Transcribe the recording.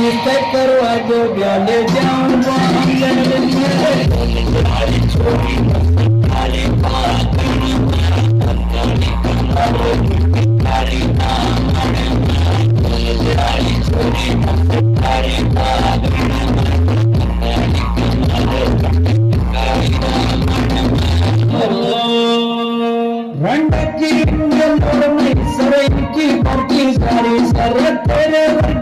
निश्चय करवा दो ब्याले जाऊं रंड की सर की सारी सर तेरे